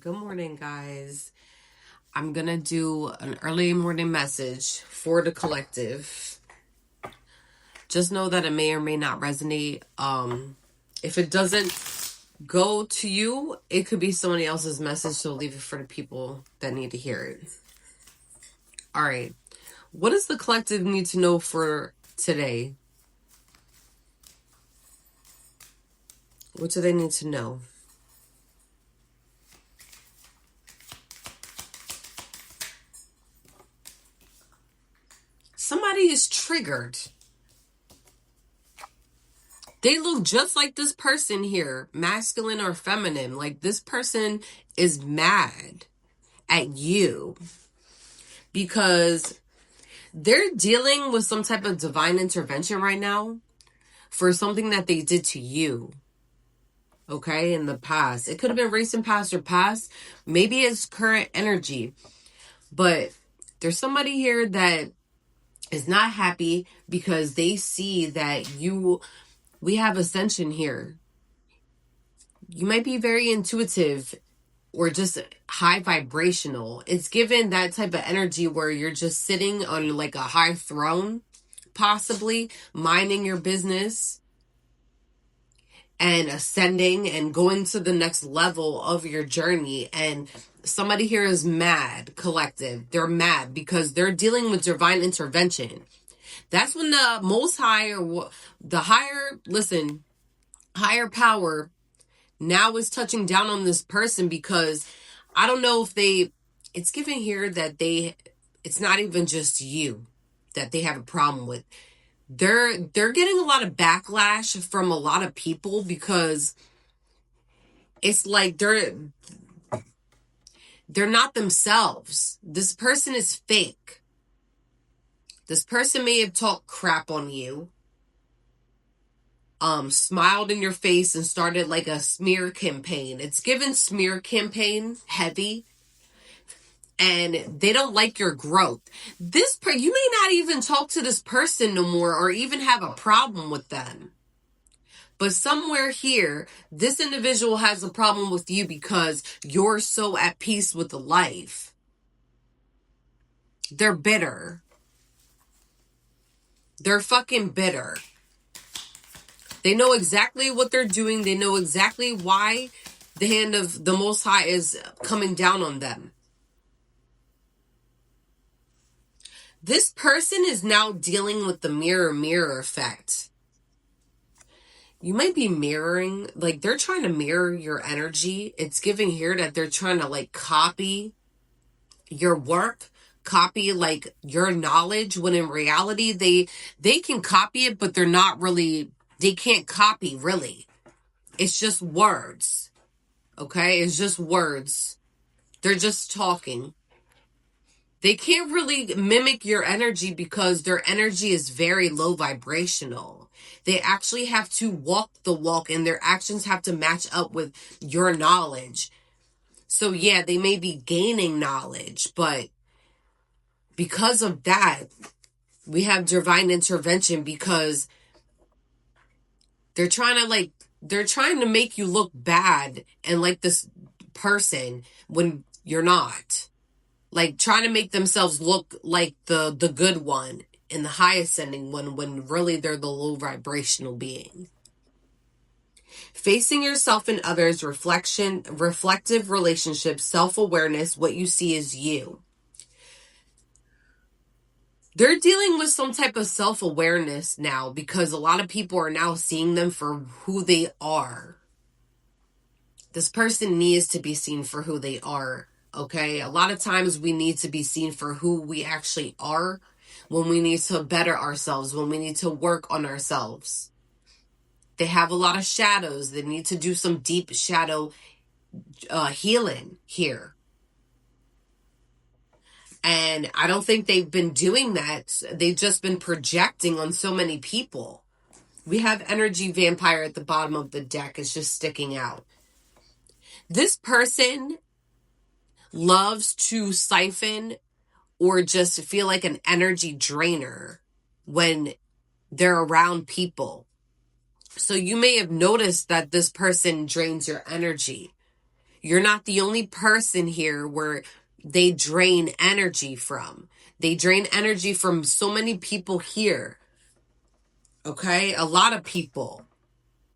Good morning, guys. I'm gonna do an early morning message for the collective. Just know that it may or may not resonate. If it doesn't go to you, it could be somebody else's message, so leave it for the people that need to hear it. All right. What does the collective need to know for today? What do they need to know? Somebody is triggered. They look just like this person here, masculine or feminine. Like this person is mad at you because they're dealing with some type of divine intervention right now for something that they did to you. Okay, in the past. It could have been recent past or past. Maybe it's current energy. But there's somebody here that is not happy because they see that we have ascension here. You might be very intuitive or just high vibrational. It's given that type of energy where you're just sitting on like a high throne, possibly minding your business and ascending and going to the next level of your journey. And somebody here is mad, collective. They're mad because they're dealing with divine intervention. That's when the most high or the higher power now is touching down on this person because I don't know if it's given here that it's not even just you that they have a problem with. They're getting a lot of backlash from a lot of people because it's like they're not themselves. This person is fake. This person may have talked crap on you, smiled in your face and started like a smear campaign. It's given smear campaign heavy. And they don't like your growth. You may not even talk to this person no more or even have a problem with them. But somewhere here, this individual has a problem with you because you're so at peace with the life. They're bitter. They're fucking bitter. They know exactly what they're doing. They know exactly why the hand of the Most High is coming down on them. This person is now dealing with the mirror effect. You might be mirroring, like they're trying to mirror your energy. It's giving here that they're trying to like copy your work, copy like your knowledge, when in reality they can copy it, but they can't copy really. It's just words. Okay? It's just words. They're just talking. They can't really mimic your energy because their energy is very low vibrational. They actually have to walk the walk and their actions have to match up with your knowledge. So yeah, they may be gaining knowledge, but because of that, we have divine intervention because they're trying to make you look bad and like this person when you're not. Like trying to make themselves look like the good one and the high ascending one when really they're the low vibrational being. Facing yourself and others, reflective relationships, self-awareness, what you see is you. They're dealing with some type of self-awareness now because a lot of people are now seeing them for who they are. This person needs to be seen for who they are. Okay, a lot of times we need to be seen for who we actually are when we need to better ourselves, when we need to work on ourselves. They have a lot of shadows. They need to do some deep shadow healing here. And I don't think they've been doing that. They've just been projecting on so many people. We have energy vampire at the bottom of the deck. It's just sticking out. This person loves to siphon or just feel like an energy drainer when they're around people. So you may have noticed that this person drains your energy. You're not the only person here where they drain energy from. They drain energy from so many people here. Okay? A lot of people.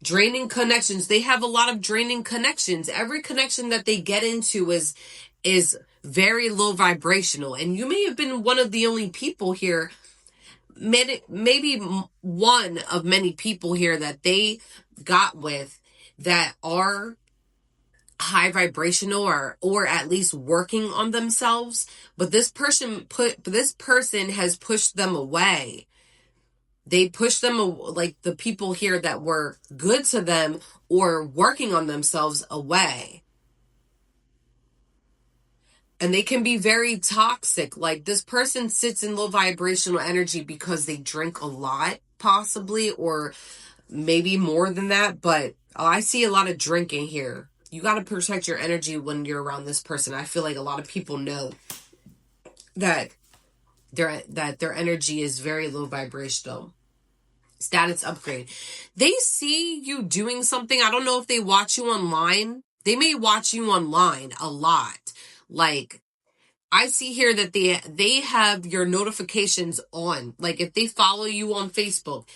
Draining connections. They have a lot of draining connections. Every connection that they get into is very low vibrational. And you may have been one of the only people here, maybe one of many people here that they got with that are high vibrational or at least working on themselves. But this person has pushed them away. They pushed them, like the people here that were good to them or working on themselves, away. And they can be very toxic. Like, this person sits in low vibrational energy because they drink a lot, possibly, or maybe more than that. But I see a lot of drinking here. You got to protect your energy when you're around this person. I feel like a lot of people know that their energy is very low vibrational. Status upgrade. They see you doing something. I don't know if they watch you online. They may watch you online a lot. Like, I see here that they have your notifications on. Like, if they follow you on Facebook,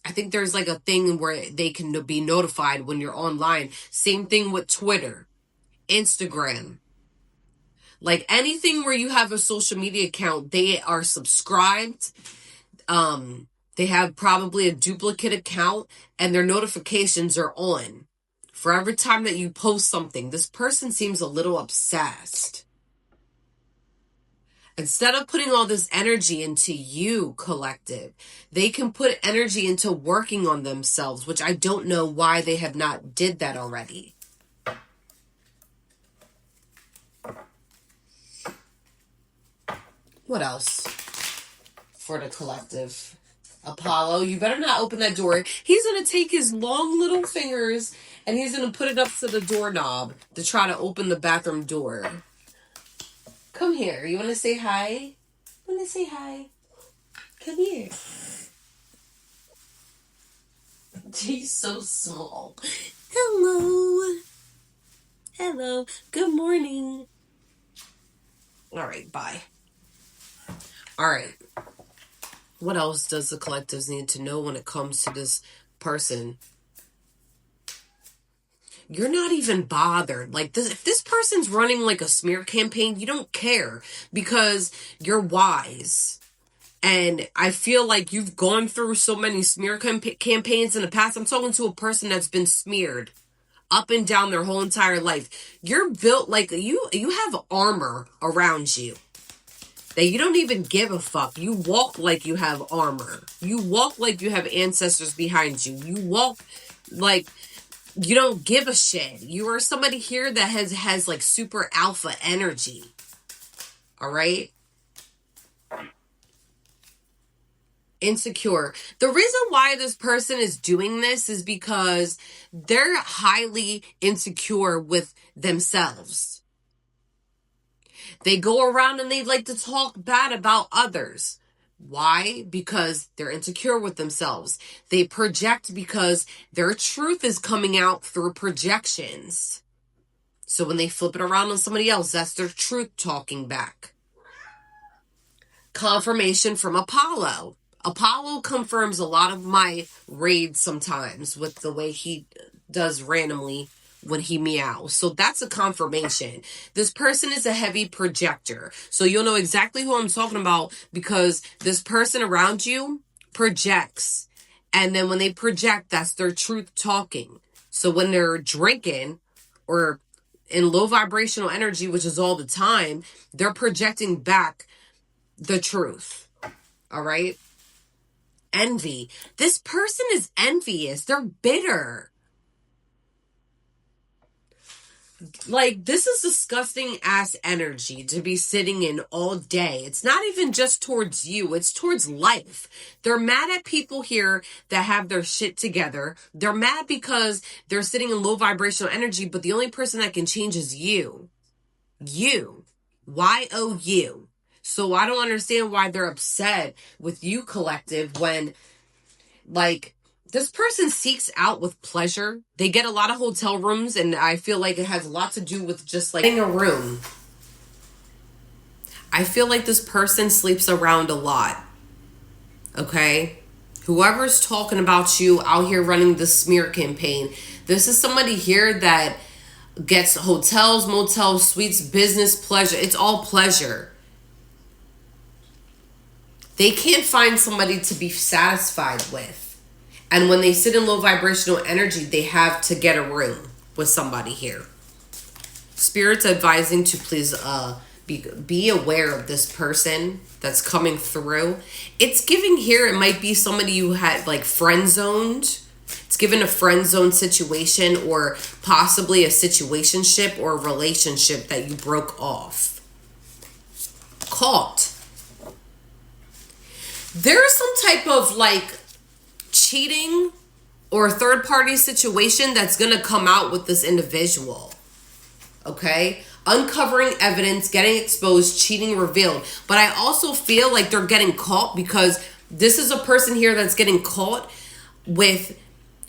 I think there's like a thing where they can be notified when you're online. Same thing with Twitter, Instagram. Like, anything where you have a social media account, they are subscribed. They have probably a duplicate account and their notifications are on. For every time that you post something, this person seems a little obsessed. Instead of putting all this energy into you, collective, they can put energy into working on themselves, which I don't know why they have not did that already. What else for the collective? Apollo, you better not open that door. He's going to take his long little fingers and he's going to put it up to the doorknob to try to open the bathroom door. Come here. You want to say hi? Want to say hi? Come here. He's so small. Hello. Hello. Good morning. All right. Bye. All right. What else does the collectives need to know when it comes to this person? You're not even bothered. Like, if this person's running like a smear campaign, you don't care because you're wise. And I feel like you've gone through so many smear campaigns in the past. I'm talking to a person that's been smeared up and down their whole entire life. You're built like you have armor around you. That you don't even give a fuck. You walk like you have armor. You walk like you have ancestors behind you. You walk like you don't give a shit. You are somebody here that has like super alpha energy. All right? Insecure. The reason why this person is doing this is because they're highly insecure with themselves. They go around and they like to talk bad about others. Why? Because they're insecure with themselves. They project because their truth is coming out through projections. So when they flip it around on somebody else, that's their truth talking back. Confirmation from Apollo. Apollo confirms a lot of my raids sometimes with the way he does randomly when he meows. So that's a confirmation. This person is a heavy projector. So you'll know exactly who I'm talking about because this person around you projects. And then when they project, that's their truth talking. So when they're drinking or in low vibrational energy, which is all the time, they're projecting back the truth. All right? Envy. This person is envious. They're bitter. Like, this is disgusting ass energy to be sitting in all day. It's not even just towards you. It's towards life. They're mad at people here that have their shit together. They're mad because they're sitting in low vibrational energy, but the only person that can change is you. You. Y-O-U. So I don't understand why they're upset with you, collective, when, like, This person seeks out with pleasure. They get a lot of hotel rooms, and I feel like it has a lot to do with just like getting a room. I feel like this person sleeps around a lot. Okay? Whoever's talking about you out here running the smear campaign, this is somebody here that gets hotels, motels, suites, business, pleasure. It's all pleasure. They can't find somebody to be satisfied with. And when they sit in low vibrational energy, they have to get a room with somebody here. Spirit's advising to please be aware of this person that's coming through. It's giving here, it might be somebody you had like friend zoned. It's given a friend zone situation, or possibly a situationship or a relationship that you broke off. Caught. There's some type of like cheating or third party situation that's going to come out with this individual. Okay? Uncovering evidence, getting exposed, cheating revealed. But I also feel like they're getting caught because this is a person here that's getting caught with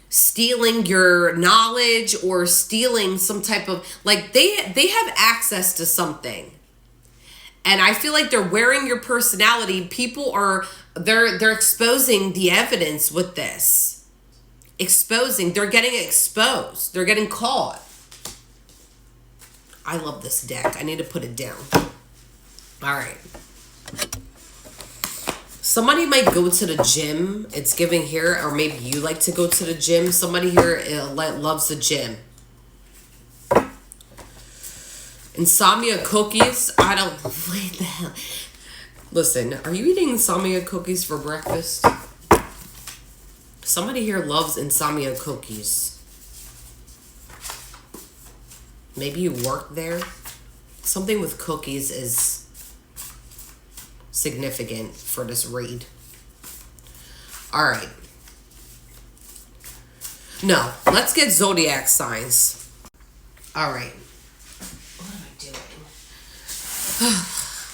stealing your knowledge or stealing some type of, like, they have access to something. And I feel like they're wearing your personality. People are, they're exposing the evidence with this. Exposing, they're getting exposed. They're getting caught. I love this deck. I need to put it down. All right. Somebody might go to the gym. It's giving here, or maybe you like to go to the gym. Somebody here loves the gym. Insomnia cookies. I don't. Wait the hell. Listen, are you eating insomnia cookies for breakfast? Somebody here loves insomnia cookies. Maybe you work there. Something with cookies is significant for this read. All right. No, let's get zodiac signs. All right. What am I doing?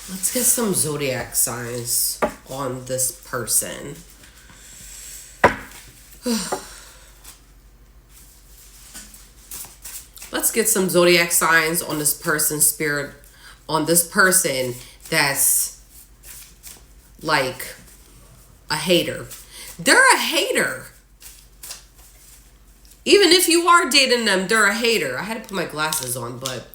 Let's get some zodiac signs on this person. Let's get some zodiac signs on this person, spirit, on this person that's like a hater. They're a hater. Even if you are dating them, they're a hater. I had to put my glasses on, but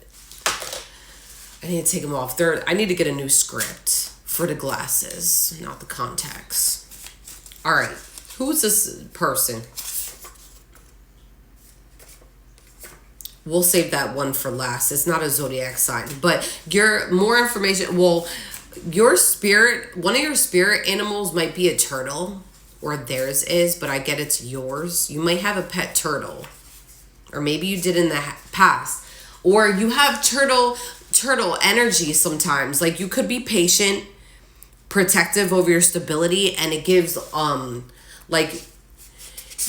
I need to take them off. I need to get a new script for the glasses, not the contacts. All right. Who's this person? We'll save that one for last. It's not a zodiac sign, but more information. Well, your spirit, one of your spirit animals might be a turtle, or theirs is, but I get it's yours. You might have a pet turtle, or maybe you did in the past, or you have turtle energy sometimes. Like, you could be patient, protective over your stability, and it gives like,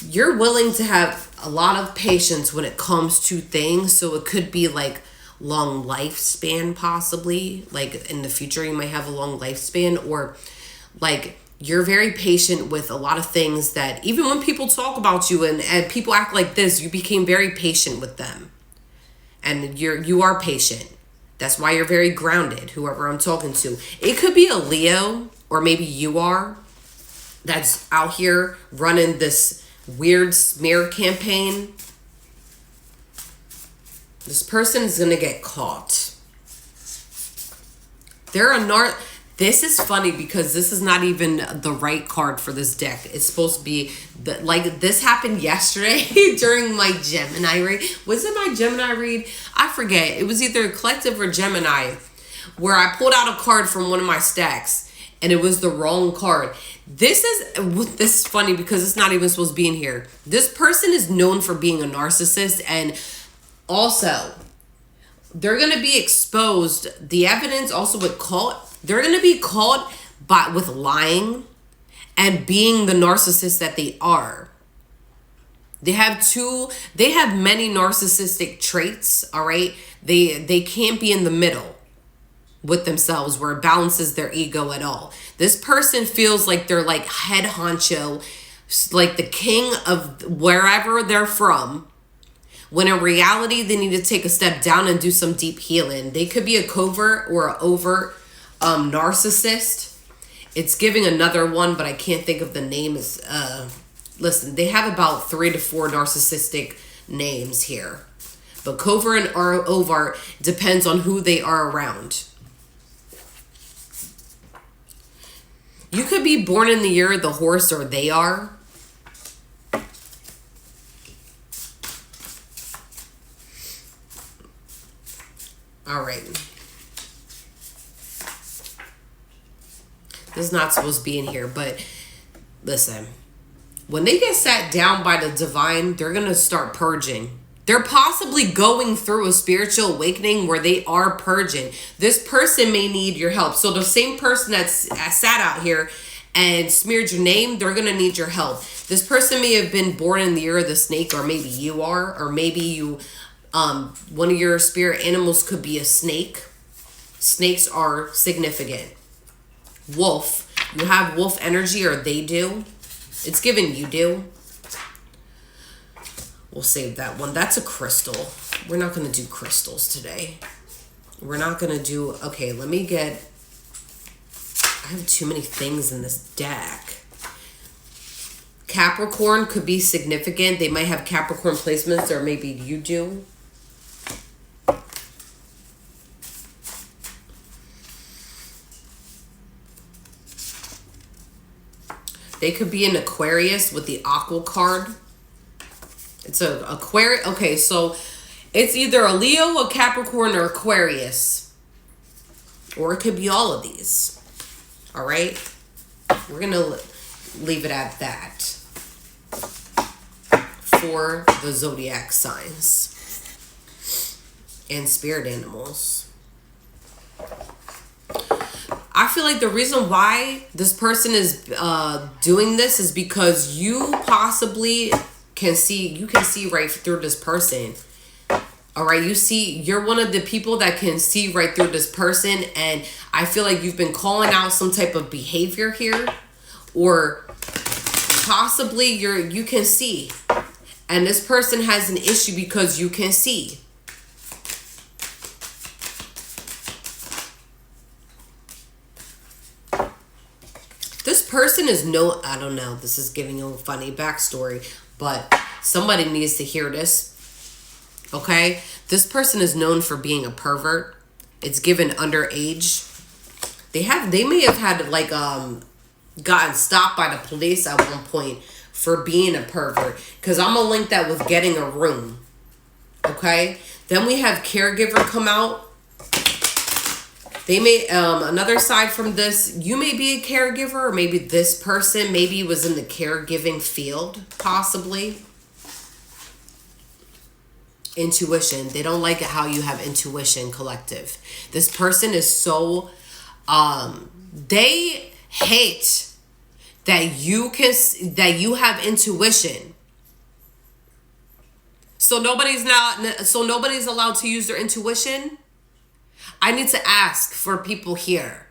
you're willing to have a lot of patience when it comes to things. So it could be like long lifespan, possibly. Like in the future, you might have a long lifespan, or like you're very patient with a lot of things that even when people talk about you and people act like this, you became very patient with them. And you are patient. That's why you're very grounded, whoever I'm talking to. It could be a Leo, or maybe you are, that's out here running this weird smear campaign. This person is going to get caught. This is funny because this is not even the right card for this deck. It's supposed to be, like, this happened yesterday during my Gemini read. Was it my Gemini read? I forget. It was either Collective or Gemini, where I pulled out a card from one of my stacks, and it was the wrong card. This is funny because it's not even supposed to be in here. This person is known for being a narcissist, and also they're going to be exposed. The evidence also with caught. They're going to be caught with lying and being the narcissist that they are. They have many narcissistic traits, all right? They can't be in the middle with themselves where it balances their ego at all. This person feels like they're like head honcho, like the king of wherever they're from, when in reality they need to take a step down and do some deep healing. They could be a covert or an overt narcissist. It's giving another one, but I can't think of the name. Is listen, they have about 3 to 4 narcissistic names here, but covert and overt depends on who they are around. You could be born in the year of the horse, or they are. All right. This is not supposed to be in here, but listen. When they get sat down by the divine, they're going to start purging. They're possibly going through a spiritual awakening where they are purging. This person may need your help. So the same person that sat out here and smeared your name, they're going to need your help. This person may have been born in the year of the snake, or maybe you are, or maybe you, one of your spirit animals could be a snake. Snakes are significant. Wolf. You have wolf energy, or they do. It's given you do. We'll save that one. That's a crystal. We're not going to do crystals today. We're not going to do... Okay, let me get... I have too many things in this deck. Capricorn could be significant. They might have Capricorn placements, or maybe you do. They could be an Aquarius with the Aqua card. It's a Aquarius. Okay, so it's either a Leo, a Capricorn, or Aquarius. Or it could be all of these. All right? We're going to leave it at that for the zodiac signs and spirit animals. I feel like the reason why this person is doing this is because you possibly can see right through this person. All right, you're one of the people that can see right through this person, and I feel like you've been calling out some type of behavior here, or possibly you can see, and this person has an issue because you can see. This person is I don't know, this is giving you a funny backstory, but somebody needs to hear this. Okay? This person is known for being a pervert. It's given underage. They may have had like gotten stopped by the police at one point for being a pervert. Because I'm gonna link that with getting a room. Okay? Then we have caregiver come out. They may, another side from this, you may be a caregiver, or maybe this person maybe was in the caregiving field, possibly. Intuition. They don't like it how you have intuition, collective. This person is so, they hate that you have intuition. So nobody's allowed to use their intuition. I need to ask for people here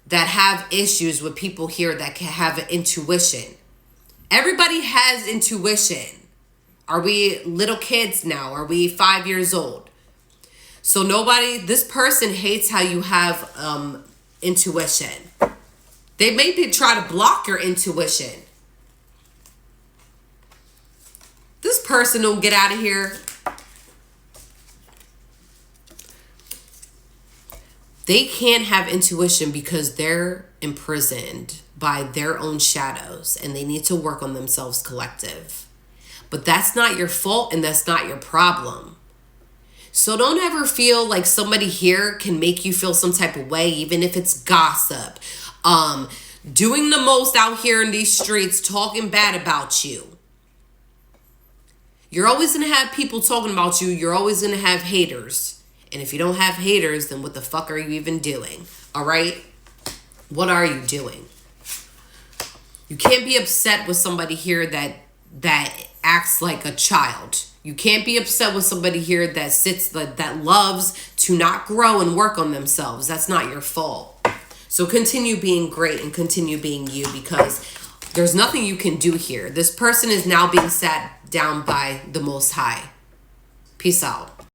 that have issues with people here that can have an intuition. Everybody has intuition. Are we little kids now? Are we 5 years old? So this person hates how you have intuition. They maybe try to block your intuition. This person don't get out of here. They can't have intuition because they're imprisoned by their own shadows, and they need to work on themselves, collective. But that's not your fault, and that's not your problem. So don't ever feel like somebody here can make you feel some type of way, even if it's gossip. Doing the most out here in these streets, talking bad about you. You're always going to have people talking about you. You're always going to have haters. And if you don't have haters, then what the fuck are you even doing? All right? What are you doing? You can't be upset with somebody here that acts like a child. You can't be upset with somebody here that loves to not grow and work on themselves. That's not your fault. So continue being great and continue being you, because There's nothing you can do here. This person is now being sat down by the Most High. Peace out.